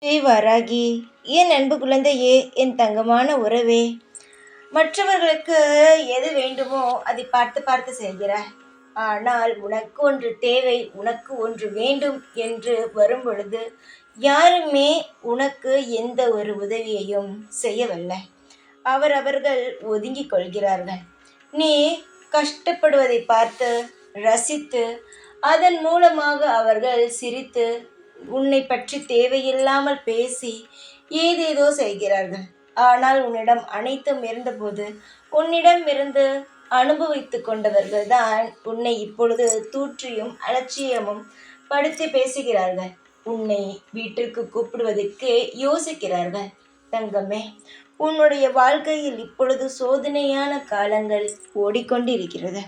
ஜெய் வாராகி, என் அன்பு குழந்தையே, என் தங்கமான உறவே, மற்றவர்களுக்கு எது வேண்டுமோ அதை பார்த்து பார்த்து செய்கிறாய். ஆனால் உனக்கு ஒன்று தேவை, உனக்கு ஒன்று வேண்டும் என்று வரும் பொழுது யாருமே உனக்கு எந்த ஒரு உதவியையும் செய்யவில்லை. அவர்கள் ஒதுங்கிக் கொள்கிறார்கள். நீ கஷ்டப்படுவதை பார்த்து ரசித்து அதன் மூலமாக அவர்கள் சிரித்து உன்னை பற்றி தேவையில்லாமல் பேசி ஏதேதோ செய்கிறார்கள். ஆனால் உன்னிடம் அனைத்தும் இருந்தபோது உன்னிடம் இருந்து அனுபவித்து கொண்டவர்கள் தான் உன்னை இப்பொழுது தூற்றியும் அலட்சியமும் படுத்தி பேசுகிறார்கள். உன்னை வீட்டிற்கு கூப்பிடுவதற்கு யோசிக்கிறார்கள். தங்கமே, உன்னுடைய வாழ்க்கையில் இப்பொழுது சோதனையான காலங்கள் ஓடிக்கொண்டிருக்கிறது.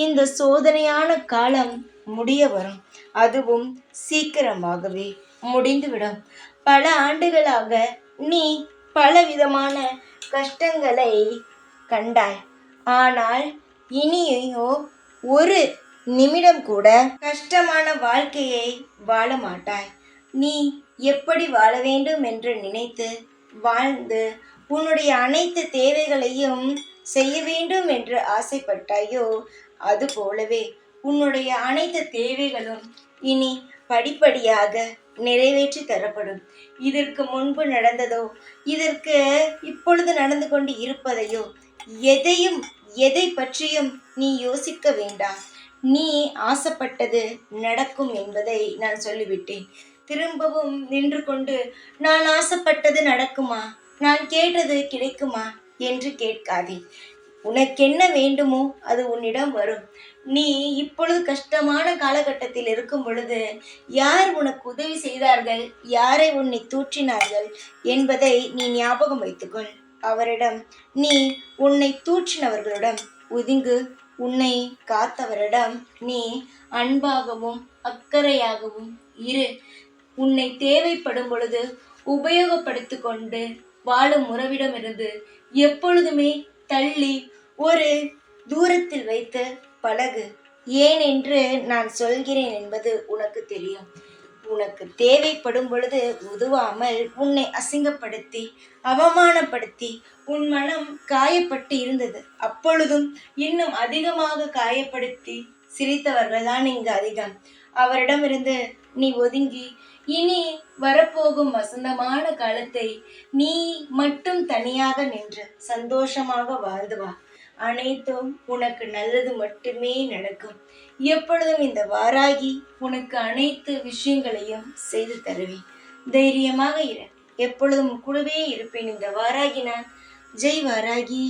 இந்த சோதனையான காலம் முடிய வரும். அதுவும் சீக்கிரமாகவே முடிந்துவிடும். பல ஆண்டுகளாக நீ பலவிதமான கஷ்டங்களை கண்டாய். ஆனால் இனியோ ஒரு நிமிடம் கூட கஷ்டமான வாழ்க்கையை வாழ மாட்டாய். நீ எப்படி வாழ வேண்டும் என்று நினைத்து வாழ்ந்து உன்னுடைய அனைத்து தேவைகளையும் செய்ய வேண்டும் என்று ஆசைப்பட்டாயோ, அது போலவே உன்னுடைய அனைத்து தேவைகளும் இனி படிப்படியாக நிறைவேற்றி தரப்படும். இதற்கு முன்பு நடந்ததோ, இதற்கு இப்பொழுது நடந்து கொண்டு இருப்பதையோ எதை பற்றியும் நீ யோசிக்க வேண்டாம். நீ ஆசைப்பட்டது நடக்கும் என்பதை நான் சொல்லிவிட்டேன். திரும்பவும் நின்று கொண்டு நான் ஆசைப்பட்டது நடக்குமா, நான் கேட்டது கிடைக்குமா என்று கேட்காதே. உனக்கென்ன வேண்டுமோ அது உன்னிடம் வரும். நீ இப்பொழுது கஷ்டமான காலகட்டத்தில் இருக்கும் பொழுது யார் உனக்கு உதவி செய்தார்கள், யாரை உன்னை தூற்றினார்கள் என்பதை நீ ஞாபகம் வைத்துக்கொள். அவரிடம் நீ உன்னை தூற்றினவர்களிடம் ஒதுங்கு. உன்னை காத்தவரிடம் நீ அன்பாகவும் அக்கறையாகவும் இரு. உன்னை தேவைப்படும் பொழுது உபயோகப்படுத்தி கொண்டு வாழும் உறவிடமிருந்து எப்பொழுதுமே தள்ளி ஒரு தூரத்தில் வைத்து பழகு. ஏனென்று நான் சொல்கிறேன் என்பது உனக்கு தெரியும். உனக்கு தேவைப்படும் பொழுது உதவாமல் உன்னை அசிங்கப்படுத்தி அவமானப்படுத்தி உன் மனம் காயப்பட்டு இருந்தது. அப்பொழுதும் இன்னும் அதிகமாக காயப்படுத்தி சிரித்தவர்கள் தான் இங்கு அதிகம். அவரிடமிருந்து நீ ஒதுங்கி இனி வரப்போகும் வசந்தமான காலத்தை நீ மட்டும் தனியாக நின்று சந்தோஷமாக வாழ்ந்து வா. அனைத்தும் உனக்கு நல்லது மட்டுமே நடக்கும். எப்பொழுதும் இந்த வாராகி உனக்கு அனைத்து விஷயங்களையும் செய்து தருவேன். தைரியமாக இரு. எப்பொழுதும் கூடவே இருப்பேன். இந்த வாராகி நான். ஜெய் வாராகி.